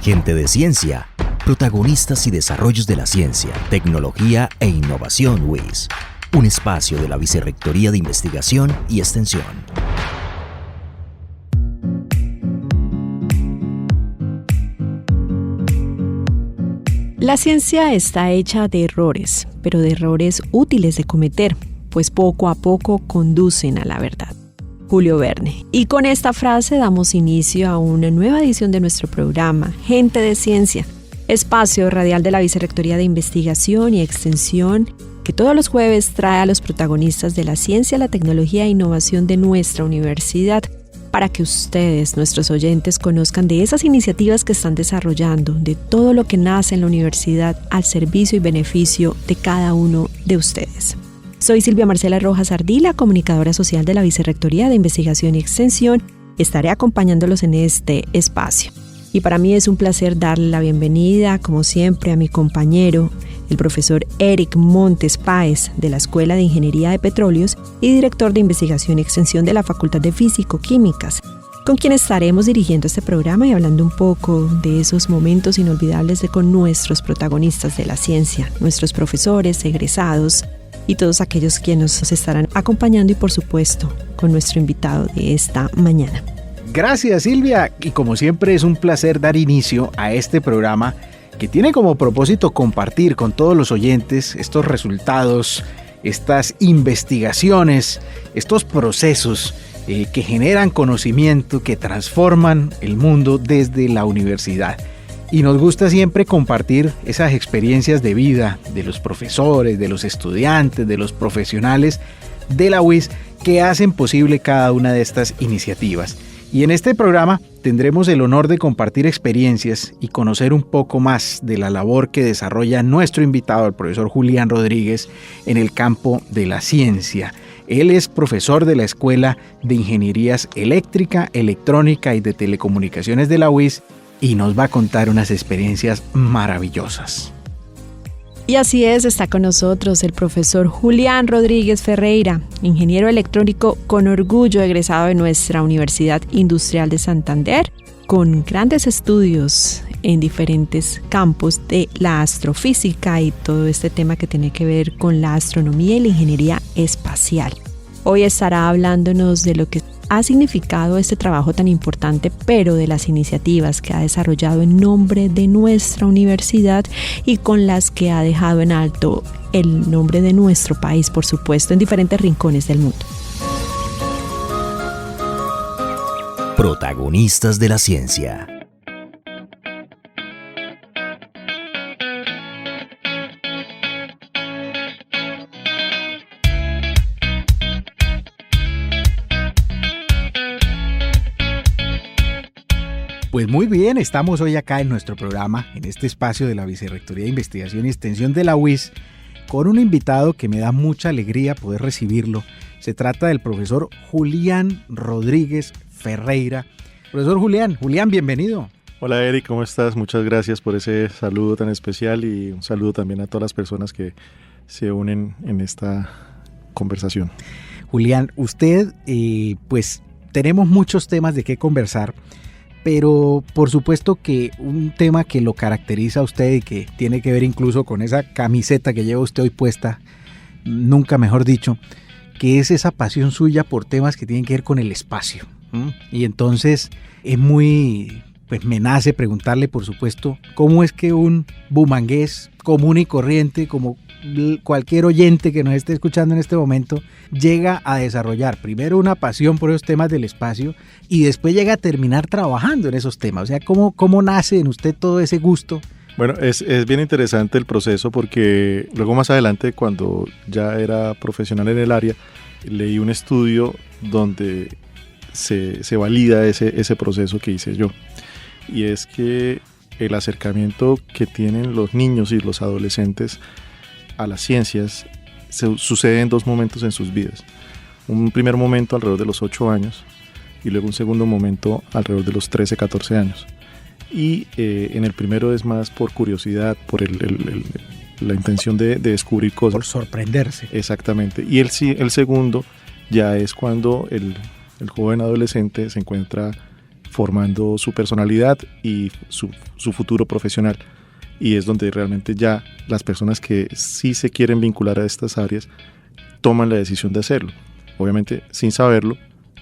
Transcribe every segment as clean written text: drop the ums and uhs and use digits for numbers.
Gente de Ciencia, protagonistas y desarrollos de la ciencia, tecnología e innovación WIS. Un espacio de la Vicerrectoría de Investigación y Extensión. La ciencia está hecha de errores, pero de errores útiles de cometer, pues poco a poco conducen a la verdad. Julio Verne. Y con esta frase damos inicio a una nueva edición de nuestro programa, Gente de Ciencia, espacio radial de la Vicerrectoría de Investigación y Extensión, que todos los jueves trae a los protagonistas de la ciencia, la tecnología e innovación de nuestra universidad, para que ustedes, nuestros oyentes, conozcan de esas iniciativas que están desarrollando, de todo lo que nace en la universidad al servicio y beneficio de cada uno de ustedes. Soy Silvia Marcela Rojas Ardila, comunicadora social de la Vicerrectoría de Investigación y Extensión, y estaré acompañándolos en este espacio. Y para mí es un placer darle la bienvenida, como siempre, a mi compañero, el profesor Eric Montes Páez, de la Escuela de Ingeniería de Petróleos y director de Investigación y Extensión de la Facultad de Físico-Químicas, con quien estaremos dirigiendo este programa y hablando un poco de esos momentos inolvidables con nuestros protagonistas de la ciencia, nuestros profesores, egresados y todos aquellos quienes nos estarán acompañando y, por supuesto, con nuestro invitado de esta mañana. Gracias, Silvia, y como siempre es un placer dar inicio a este programa que tiene como propósito compartir con todos los oyentes estos resultados, estas investigaciones, estos procesos que generan conocimiento, que transforman el mundo desde la universidad. Y nos gusta siempre compartir esas experiencias de vida de los profesores, de los estudiantes, de los profesionales de la UIS que hacen posible cada una de estas iniciativas. Y en este programa tendremos el honor de compartir experiencias y conocer un poco más de la labor que desarrolla nuestro invitado, el profesor Julián Rodríguez, en el campo de la ciencia. Él es profesor de la Escuela de Ingenierías Eléctrica, Electrónica y de Telecomunicaciones de la UIS y nos va a contar unas experiencias maravillosas. Y así es, está con nosotros el profesor Julián Rodríguez Ferreira, ingeniero electrónico con orgullo egresado de nuestra Universidad Industrial de Santander, con grandes estudios en diferentes campos de la astrofísica y todo este tema que tiene que ver con la astronomía y la ingeniería espacial. Hoy estará hablándonos de lo que ha significado este trabajo tan importante, pero de las iniciativas que ha desarrollado en nombre de nuestra universidad y con las que ha dejado en alto el nombre de nuestro país, por supuesto, en diferentes rincones del mundo. Protagonistas de la ciencia. Pues muy bien, estamos hoy acá en nuestro programa, en este espacio de la Vicerrectoría de Investigación y Extensión de la UIS, con un invitado que me da mucha alegría poder recibirlo. Se trata del profesor Julián Rodríguez Ferreira. Profesor Julián, bienvenido. Hola Eric, ¿cómo estás? Muchas gracias por ese saludo tan especial y un saludo también a todas las personas que se unen en esta conversación. Julián, usted, pues tenemos muchos temas de qué conversar, pero por supuesto que un tema que lo caracteriza a usted y que tiene que ver incluso con esa camiseta que lleva usted hoy puesta, nunca mejor dicho, que es esa pasión suya por temas que tienen que ver con el espacio. Y entonces es muy, pues me nace preguntarle, por supuesto, cómo es que un bumangués común y corriente, como cualquier oyente que nos esté escuchando en este momento, llega a desarrollar primero una pasión por esos temas del espacio y después llega a terminar trabajando en esos temas. O sea, ¿cómo nace en usted todo ese gusto? Bueno, es bien interesante el proceso porque luego más adelante, cuando ya era profesional en el área, leí un estudio donde se valida ese proceso que hice yo. Y es que el acercamiento que tienen los niños y los adolescentes a las ciencias sucede en dos momentos en sus vidas. Un primer momento alrededor de los 8 años y luego un segundo momento alrededor de los 13, 14 años. Y en el primero es más por curiosidad, por la intención de descubrir cosas. Por sorprenderse. Exactamente. Y el segundo ya es cuando el joven adolescente se encuentra formando su personalidad y su futuro profesional. Y es donde realmente ya las personas que sí se quieren vincular a estas áreas toman la decisión de hacerlo. Obviamente, sin saberlo,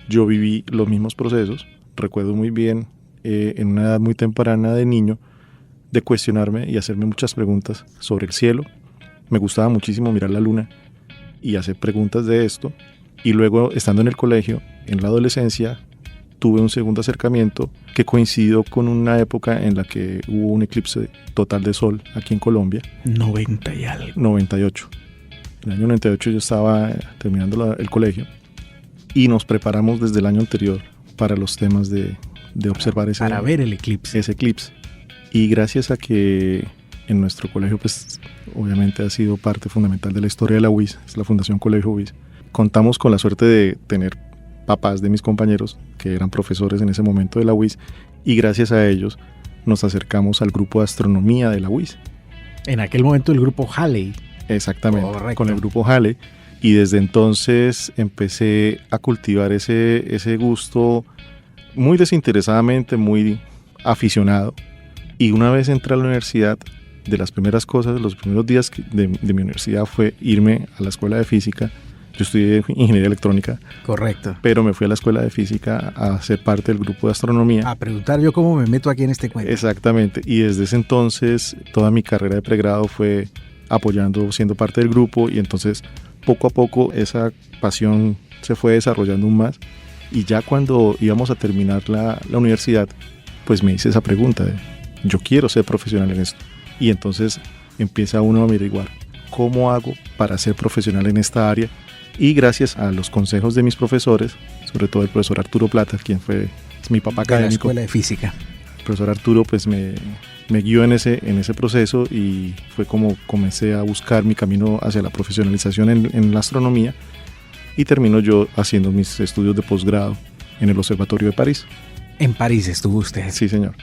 yo viví los mismos procesos. Recuerdo muy bien, en una edad muy temprana de niño, de cuestionarme y hacerme muchas preguntas sobre el cielo. Me gustaba muchísimo mirar la luna y hacer preguntas de esto. Y luego, estando en el colegio, en la adolescencia, tuve un segundo acercamiento que coincidió con una época en la que hubo un eclipse total de sol aquí en Colombia. 90 y algo. 98. En el año 98 yo estaba terminando el colegio y nos preparamos desde el año anterior para los temas de observar para ver el eclipse. Ese eclipse. Y gracias a que en nuestro colegio, pues obviamente ha sido parte fundamental de la historia de la UIS, es la Fundación Colegio UIS, contamos con la suerte de tener papás de mis compañeros que eran profesores en ese momento de la UIS, y gracias a ellos nos acercamos al grupo de astronomía de la UIS. En aquel momento el grupo Halley. Exactamente, correcto, con el grupo Halley, y desde entonces empecé a cultivar ese gusto muy desinteresadamente, muy aficionado, y una vez entré a la universidad, de las primeras cosas, los primeros días de mi universidad fue irme a la escuela de física. Yo estudié ingeniería electrónica. Correcto. Pero me fui a la escuela de física a ser parte del grupo de astronomía. A preguntar yo cómo me meto aquí en este cuento. Exactamente. Y desde ese entonces, toda mi carrera de pregrado fue apoyando, siendo parte del grupo. Y entonces, poco a poco, esa pasión se fue desarrollando aún más. Y ya cuando íbamos a terminar la universidad, pues me hice esa pregunta de, yo quiero ser profesional en esto. Y entonces empieza uno a averiguar, ¿cómo hago para ser profesional en esta área? Y gracias a los consejos de mis profesores, sobre todo el profesor Arturo Plata, quien es mi papá académico. De la escuela de física. El profesor Arturo pues me guió en ese proceso, y fue como comencé a buscar mi camino hacia la profesionalización en la astronomía, y termino yo haciendo mis estudios de posgrado en el Observatorio de París. En París estuvo usted. Sí, señor.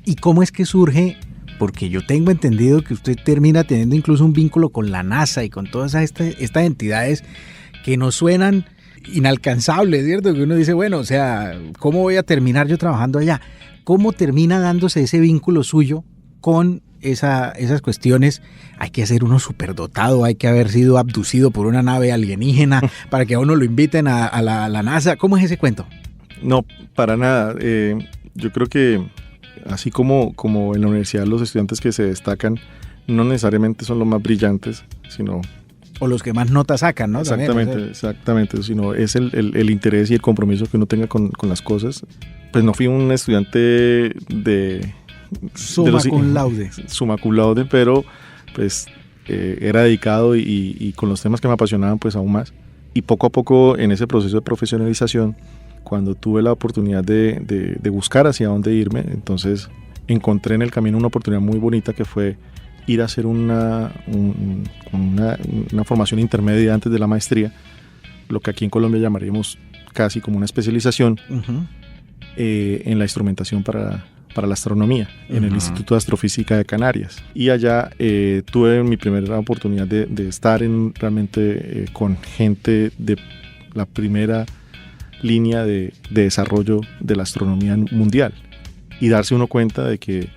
¿Y cómo es que surge? Porque yo tengo entendido que usted termina teniendo incluso un vínculo con la NASA y con todas estas entidades que nos suenan inalcanzables, ¿cierto? Que uno dice, bueno, o sea, ¿cómo voy a terminar yo trabajando allá? ¿Cómo termina dándose ese vínculo suyo con esas cuestiones? Hay que ser uno superdotado, hay que haber sido abducido por una nave alienígena para que a uno lo inviten a la NASA. ¿Cómo es ese cuento? No, para nada. Yo creo que así como en la universidad los estudiantes que se destacan no necesariamente son los más brillantes, sino... O los que más notas sacan, ¿no? Exactamente, también, exactamente, sino es el interés y el compromiso que uno tenga con las cosas. Pues no fui un estudiante de... Summa cum laude. Summa cum laude, pero pues era dedicado y con los temas que me apasionaban pues aún más. Y poco a poco en ese proceso de profesionalización, cuando tuve la oportunidad de buscar hacia dónde irme, entonces encontré en el camino una oportunidad muy bonita que fue ir a hacer una formación intermedia antes de la maestría, lo que aquí en Colombia llamaríamos casi como una especialización en la instrumentación para la astronomía, en el Instituto de Astrofísica de Canarias. Y allá tuve mi primera oportunidad de estar realmente con gente de la primera línea de desarrollo de la astronomía mundial, y darse uno cuenta de que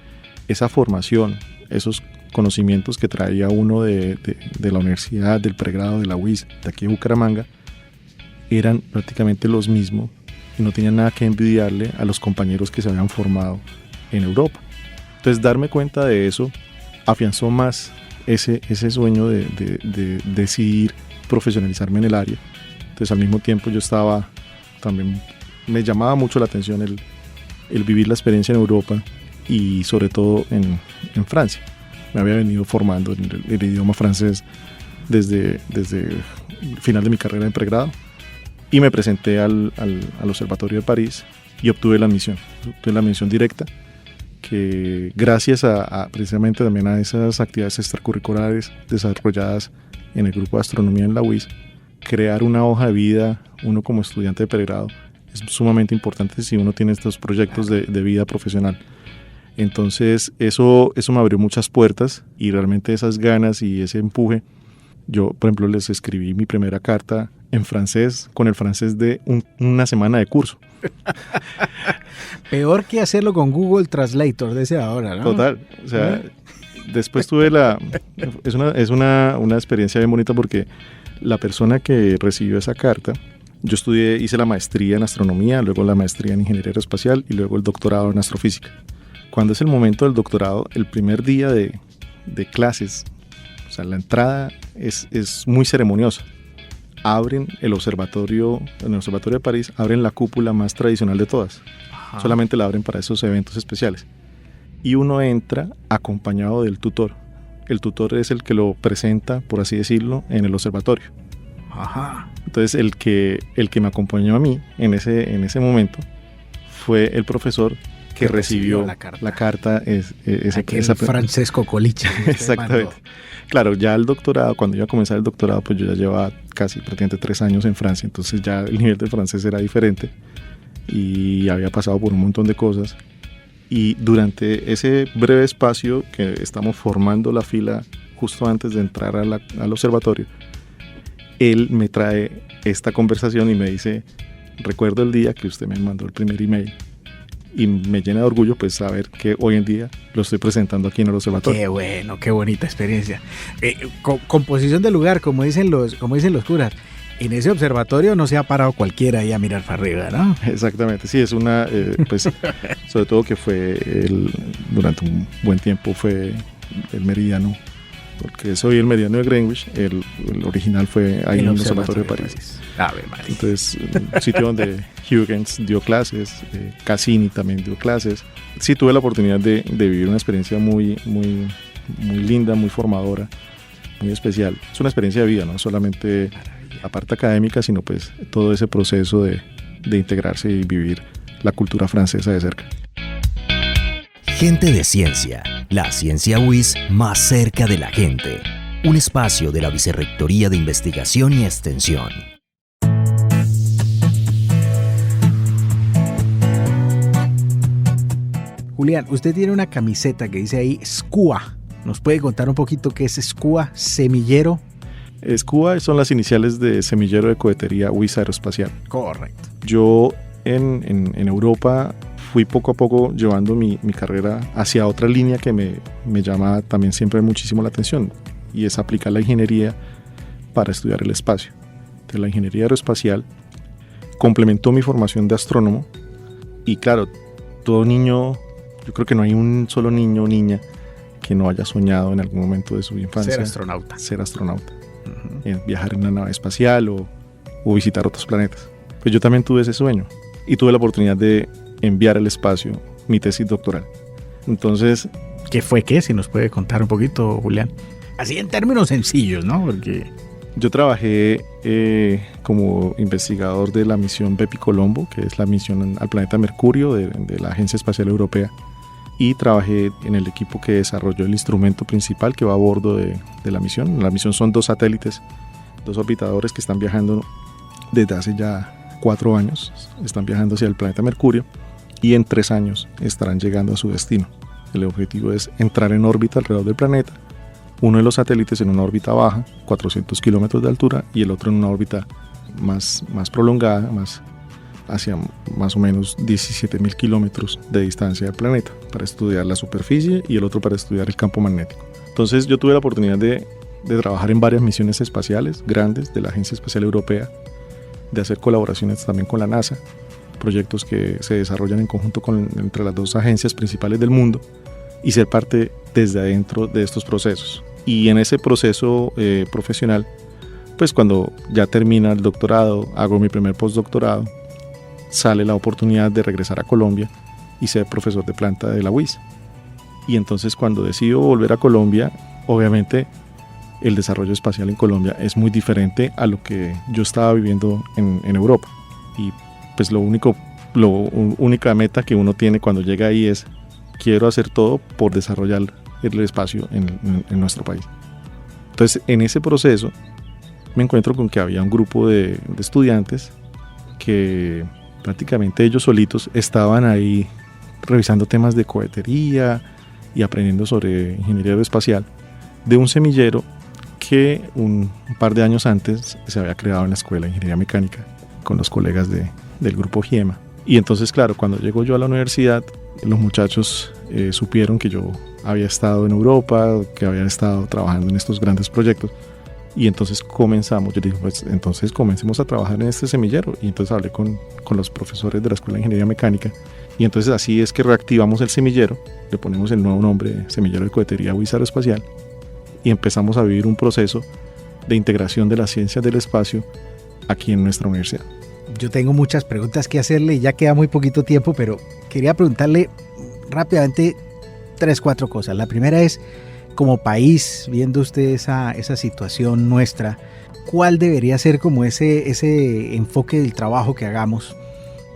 esa formación, esos conocimientos que traía uno de la universidad, del pregrado, de la UIS, de aquí de Bucaramanga, eran prácticamente los mismos y no tenían nada que envidiarle a los compañeros que se habían formado en Europa. Entonces, darme cuenta de eso afianzó más ese sueño de decidir profesionalizarme en el área. Entonces, al mismo tiempo yo estaba también, me llamaba mucho la atención el vivir la experiencia en Europa y sobre todo en Francia. Me había venido formando en el idioma francés desde el final de mi carrera de pregrado, y me presenté al Observatorio de París y obtuve la admisión directa, que gracias a precisamente también a esas actividades extracurriculares desarrolladas en el grupo de astronomía en la UIS, crear una hoja de vida, uno como estudiante de pregrado, es sumamente importante si uno tiene estos proyectos de vida profesional. Entonces eso me abrió muchas puertas, y realmente esas ganas y ese empuje. Yo, por ejemplo, les escribí mi primera carta en francés, con el francés de una semana de curso. Peor que hacerlo con Google Translator de ese ahora, ¿no? Total, o sea, después tuve es una experiencia bien bonita porque la persona que recibió esa carta, yo hice la maestría en astronomía, luego la maestría en ingeniería aeroespacial y luego el doctorado en astrofísica. Cuando es el momento del doctorado, el primer día de clases, o sea, la entrada es muy ceremoniosa. Abren en el observatorio de París, abren la cúpula más tradicional de todas. Ajá. Solamente la abren para esos eventos especiales. Y uno entra acompañado del tutor. El tutor es el que lo presenta, por así decirlo, en el observatorio. Ajá. Entonces el que me acompañó a mí en ese momento fue el profesor que recibió la carta Francesco Colicha. Exactamente. Claro, ya el doctorado, cuando iba a comenzar el doctorado, pues yo ya llevaba casi prácticamente 3 años en Francia, entonces ya el nivel del francés era diferente y había pasado por un montón de cosas. Y durante ese breve espacio que estamos formando la fila justo antes de entrar al observatorio, él me trae esta conversación y me dice: recuerdo el día que usted me mandó el primer email. Y me llena de orgullo pues saber que hoy en día lo estoy presentando aquí en el observatorio. Qué bueno, qué bonita experiencia. Composición del lugar, como dicen los curas. En ese observatorio no se ha parado cualquiera ahí a mirar para arriba, ¿no? Exactamente, sí, es una, pues, sobre todo que fue durante un buen tiempo fue el meridiano, porque soy el meridiano de Greenwich, el original fue ahí en el observatorio de París. Entonces, un sitio donde Huygens dio clases, Cassini también dio clases. Sí tuve la oportunidad de vivir una experiencia muy, muy, muy linda, muy formadora, muy especial. Es una experiencia de vida, no solamente la parte académica, sino pues todo ese proceso de integrarse y vivir la cultura francesa de cerca. Gente de Ciencia, la ciencia WIS más cerca de la gente. Un espacio de la Vicerrectoría de Investigación y Extensión. Julián, usted tiene una camiseta que dice ahí SCUA. ¿Nos puede contar un poquito qué es SCUA, semillero? SCUA son las iniciales de Semillero de Cohetería WIS Aeroespacial. Correcto. Yo en Europa fui poco a poco llevando mi carrera hacia otra línea que me llama también siempre muchísimo la atención, y es aplicar la ingeniería para estudiar el espacio. Entonces, la ingeniería aeroespacial complementó mi formación de astrónomo, y claro, todo niño, yo creo que no hay un solo niño o niña que no haya soñado en algún momento de su infancia ser astronauta. Uh-huh. Viajar en una nave espacial o visitar otros planetas. Pues yo también tuve ese sueño y tuve la oportunidad de enviar al espacio mi tesis doctoral. Entonces, ¿qué fue qué? Si nos puede contar un poquito, Julián. Así en términos sencillos, ¿no? Porque yo trabajé como investigador de la misión Bepi Colombo, que es la misión al planeta Mercurio de la Agencia Espacial Europea, y trabajé en el equipo que desarrolló el instrumento principal que va a bordo de la misión. La misión son 2 satélites, 2 orbitadores que están viajando desde hace ya 4 años, están viajando hacia el planeta Mercurio, y en 3 años estarán llegando a su destino. El objetivo es entrar en órbita alrededor del planeta, uno de los satélites en una órbita baja, 400 kilómetros de altura, y el otro en una órbita más prolongada, hacia más o menos 17.000 kilómetros de distancia del planeta, para estudiar la superficie, y el otro para estudiar el campo magnético. Entonces yo tuve la oportunidad de trabajar en varias misiones espaciales grandes de la Agencia Espacial Europea, de hacer colaboraciones también con la NASA, proyectos que se desarrollan en conjunto entre las 2 agencias principales del mundo, y ser parte desde adentro de estos procesos. Y en ese proceso profesional, pues cuando ya termina el doctorado, hago mi primer postdoctorado, sale la oportunidad de regresar a Colombia y ser profesor de planta de la UIS. Y entonces cuando decido volver a Colombia, obviamente el desarrollo espacial en Colombia es muy diferente a lo que yo estaba viviendo en Europa. Y pues la única meta que uno tiene cuando llega ahí es: quiero hacer todo por desarrollar el espacio en nuestro país. Entonces, en ese proceso me encuentro con que había un grupo de estudiantes que prácticamente ellos solitos estaban ahí revisando temas de cohetería y aprendiendo sobre ingeniería aeroespacial de un semillero que un par de años antes se había creado en la Escuela de Ingeniería Mecánica con los colegas del grupo GIEMA. Y entonces, claro, cuando llego yo a la universidad, los muchachos supieron que yo había estado en Europa, que había estado trabajando en estos grandes proyectos. Y entonces comenzamos, yo dije, pues entonces comencemos a trabajar en este semillero. Y entonces hablé con los profesores de la Escuela de Ingeniería Mecánica. Y entonces así es que reactivamos el semillero, le ponemos el nuevo nombre, Semillero de Cohetería WIS Aeroespacial, y empezamos a vivir un proceso de integración de las ciencias del espacio aquí en nuestra universidad. Yo tengo muchas preguntas que hacerle y ya queda muy poquito tiempo, pero quería preguntarle rápidamente 3-4 cosas. La primera es, como país, viendo usted esa situación nuestra, ¿cuál debería ser como ese enfoque del trabajo que hagamos?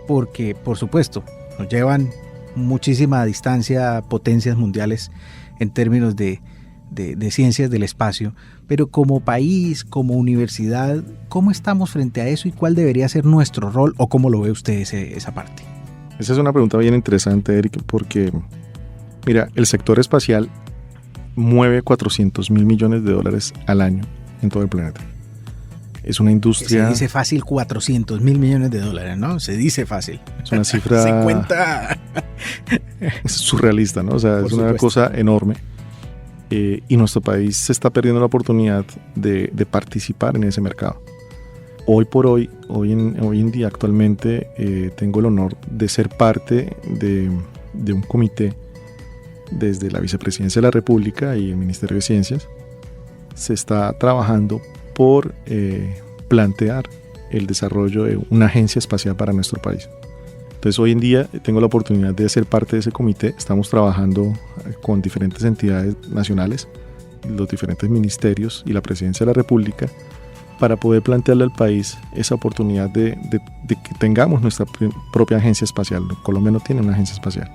Porque, por supuesto, nos llevan muchísima distancia potencias mundiales en términos de ciencias del espacio, pero como país, como universidad, ¿cómo estamos frente a eso y cuál debería ser nuestro rol o cómo lo ve usted esa parte? Esa es una pregunta bien interesante, Eric, porque mira, el sector espacial mueve $400 mil millones al año en todo el planeta. Es una industria... Se dice fácil $400 mil millones, ¿no? Se dice fácil. Es una cifra... 50. Es surrealista, ¿no? O sea, es una cosa enorme. Y nuestro país se está perdiendo la oportunidad de participar en ese mercado. Hoy en día, actualmente, tengo el honor de ser parte de un comité desde la Vicepresidencia de la República y el Ministerio de Ciencias. Se está trabajando por plantear el desarrollo de una agencia espacial para nuestro país. Entonces hoy en día tengo la oportunidad de ser parte de ese comité. Estamos trabajando con diferentes entidades nacionales, los diferentes ministerios y la Presidencia de la República para poder plantearle al país esa oportunidad de que tengamos nuestra propia agencia espacial. Colombia no tiene una agencia espacial.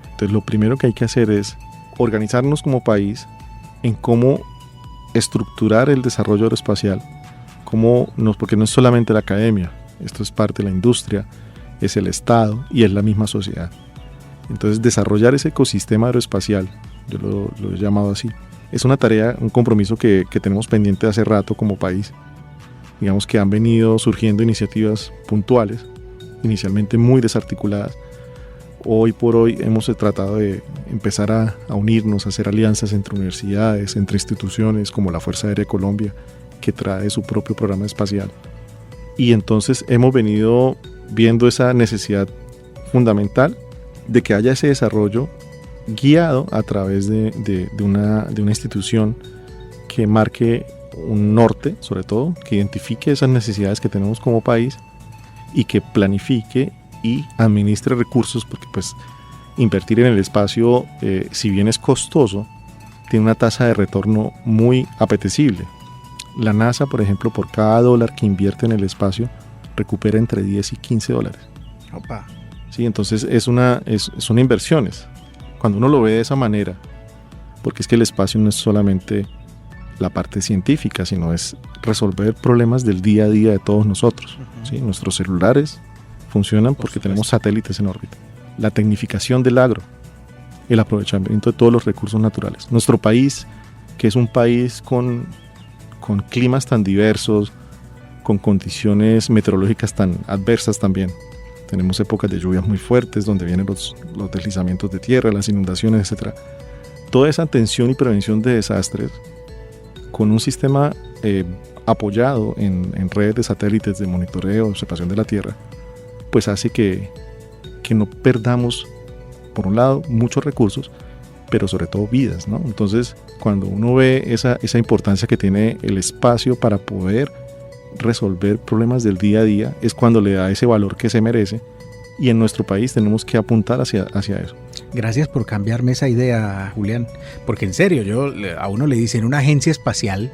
Entonces lo primero que hay que hacer es organizarnos como país en cómo estructurar el desarrollo aeroespacial, porque no es solamente la academia, esto es parte de la industria, es el Estado y es la misma sociedad. Entonces desarrollar ese ecosistema aeroespacial, yo lo he llamado así, es una tarea, un compromiso que tenemos pendiente hace rato como país. Digamos que han venido surgiendo iniciativas puntuales, inicialmente muy desarticuladas. Hoy por hoy hemos tratado de empezar a unirnos, a hacer alianzas entre universidades, entre instituciones como la Fuerza Aérea de Colombia, que trae su propio programa espacial. Y entonces hemos venido viendo esa necesidad fundamental de que haya ese desarrollo guiado a través de una institución que marque un norte, sobre todo, que identifique esas necesidades que tenemos como país y que planifique y administre recursos, porque pues invertir en el espacio, si bien es costoso, tiene una tasa de retorno muy apetecible. La NASA, por ejemplo, por cada $1 que invierte en el espacio, recupera entre $10 y $15. Opa. Sí, entonces son inversiones. Cuando uno lo ve de esa manera, porque es que el espacio no es solamente la parte científica, sino es resolver problemas del día a día de todos nosotros. ¿Sí? Nuestros celulares funcionan porque tenemos satélites en órbita. La tecnificación del agro, el aprovechamiento de todos los recursos naturales. Nuestro país, que es un país con climas tan diversos, con condiciones meteorológicas tan adversas también. Tenemos épocas de lluvias muy fuertes, donde vienen los deslizamientos de tierra, las inundaciones, etc. Toda esa atención y prevención de desastres, con un sistema apoyado en redes de satélites de monitoreo, observación de la Tierra, pues hace que no perdamos, por un lado, muchos recursos, pero sobre todo vidas, ¿no? Entonces, cuando uno ve esa importancia que tiene el espacio para poder resolver problemas del día a día, es cuando le da ese valor que se merece, y en nuestro país tenemos que apuntar hacia eso. Gracias por cambiarme esa idea, Julián, porque en serio, a uno le dicen una agencia espacial,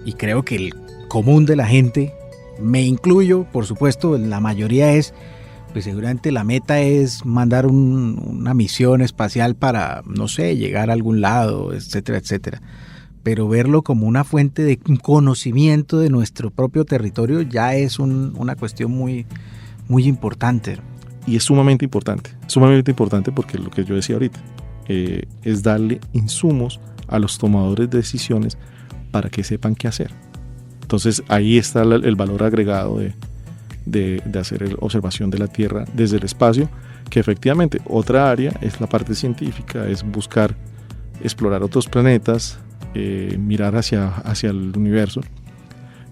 y creo que el común de la gente, me incluyo, por supuesto, la mayoría pues seguramente la meta es mandar una misión espacial para, no sé, llegar a algún lado, etcétera, etcétera. Pero verlo como una fuente de conocimiento de nuestro propio territorio ya es una cuestión muy, muy importante. Y es sumamente importante porque lo que yo decía ahorita, es darle insumos a los tomadores de decisiones para que sepan qué hacer. Entonces ahí está el valor agregado de hacer observación de la Tierra desde el espacio, que efectivamente otra área es la parte científica, es buscar explorar otros planetas, mirar hacia el universo,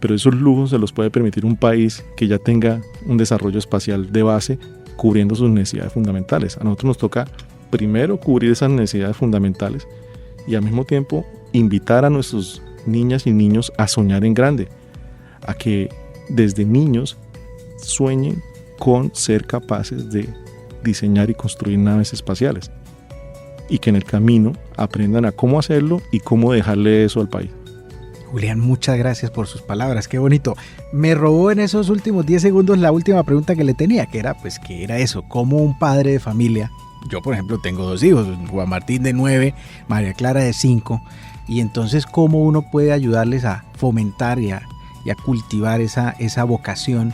pero esos lujos se los puede permitir un país que ya tenga un desarrollo espacial de base cubriendo sus necesidades fundamentales. A nosotros nos toca primero cubrir esas necesidades fundamentales y al mismo tiempo invitar a nuestros niñas y niños a soñar en grande, a que desde niños sueñen con ser capaces de diseñar y construir naves espaciales y que en el camino aprendan a cómo hacerlo y cómo dejarle eso al país. Julián, muchas gracias por sus palabras, qué bonito. Me robó en esos últimos 10 segundos la última pregunta que le tenía, que era eso, cómo un padre de familia, yo por ejemplo tengo 2 hijos, Juan Martín de 9, María Clara de 5, y entonces cómo uno puede ayudarles a fomentar y a cultivar esa vocación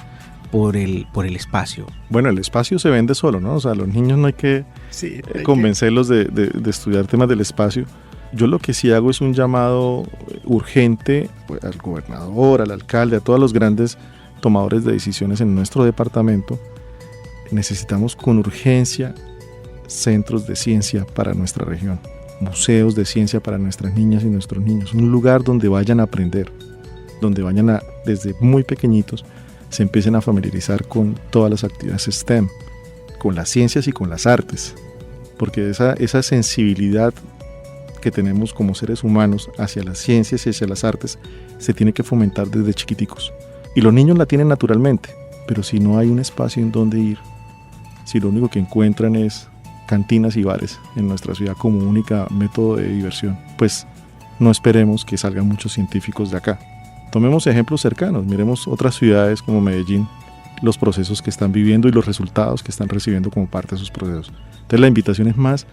por el espacio. Bueno, el espacio se vende solo, ¿no? O sea, los niños no hay que convencerlos de estudiar temas del espacio. Yo lo que sí hago es un llamado urgente al gobernador, al alcalde, a todos los grandes tomadores de decisiones en nuestro departamento. Necesitamos con urgencia centros de ciencia para nuestra región, museos de ciencia para nuestras niñas y nuestros niños, un lugar donde vayan a aprender, donde vayan desde muy pequeñitos, se empiecen a familiarizar con todas las actividades STEM, con las ciencias y con las artes, porque esa sensibilidad que tenemos como seres humanos hacia las ciencias y hacia las artes se tiene que fomentar desde chiquiticos. Y los niños la tienen naturalmente, pero si no hay un espacio en donde ir, si lo único que encuentran es cantinas y bares en nuestra ciudad como única método de diversión, pues no esperemos que salgan muchos científicos de acá. Tomemos ejemplos cercanos, miremos otras ciudades como Medellín, los procesos que están viviendo y los resultados que están recibiendo como parte de sus procesos. Entonces la invitación es más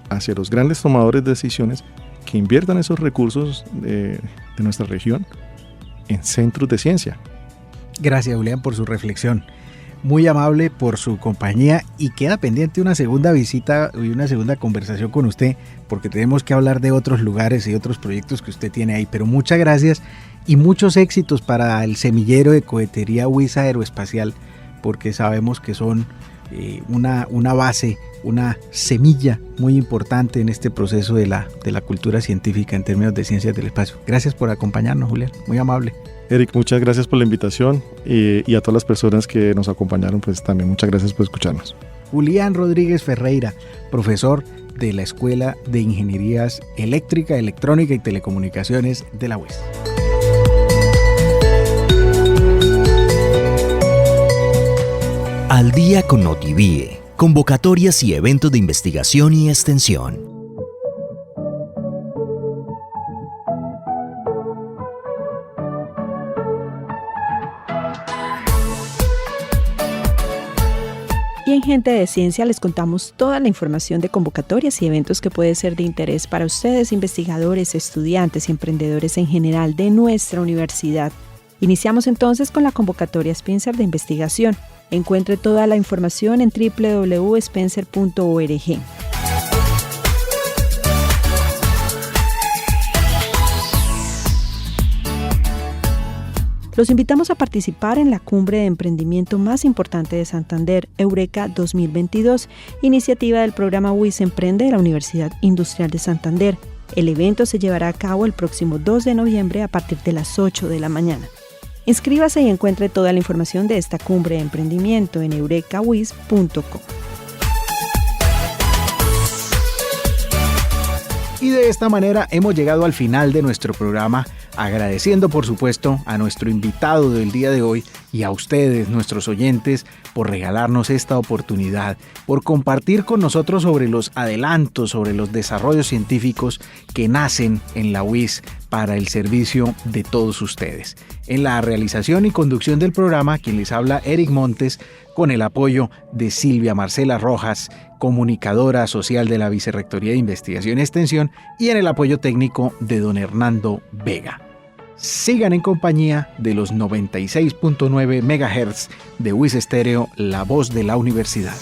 hacia los grandes tomadores de decisiones que inviertan esos recursos de nuestra región en centros de ciencia. Gracias, Julián, por su reflexión. Muy amable por su compañía y queda pendiente una segunda visita y una segunda conversación con usted porque tenemos que hablar de otros lugares y otros proyectos que usted tiene ahí. Pero muchas gracias y muchos éxitos para el semillero de cohetería WIS Aeroespacial porque sabemos que son una base, una semilla muy importante en este proceso de la cultura científica en términos de ciencias del espacio. Gracias por acompañarnos, Julián, muy amable. Eric, muchas gracias por la invitación y a todas las personas que nos acompañaron, pues también muchas gracias por escucharnos. Julián Rodríguez Ferreira, profesor de la Escuela de Ingenierías Eléctrica, Electrónica y Telecomunicaciones de la UES. Al día con Notivie, convocatorias y eventos de investigación y extensión. Y en Gente de Ciencia les contamos toda la información de convocatorias y eventos que puede ser de interés para ustedes, investigadores, estudiantes y emprendedores en general de nuestra universidad. Iniciamos entonces con la convocatoria Spencer de investigación. Encuentre toda la información en www.spencer.org. Los invitamos a participar en la cumbre de emprendimiento más importante de Santander, Eureka 2022, iniciativa del programa WIS Emprende de la Universidad Industrial de Santander. El evento se llevará a cabo el próximo 2 de noviembre a partir de las 8 de la mañana. Inscríbase y encuentre toda la información de esta cumbre de emprendimiento en eurekawis.com. Y de esta manera hemos llegado al final de nuestro programa, agradeciendo por supuesto a nuestro invitado del día de hoy y a ustedes, nuestros oyentes, por regalarnos esta oportunidad, por compartir con nosotros sobre los adelantos, sobre los desarrollos científicos que nacen en la UIS para el servicio de todos ustedes. En la realización y conducción del programa, quien les habla, Eric Montes, con el apoyo de Silvia Marcela Rojas, comunicadora social de la Vicerrectoría de Investigación y Extensión, y en el apoyo técnico de don Hernando Vega. Sigan en compañía de los 96.9 MHz de WIS Estéreo, la voz de la universidad.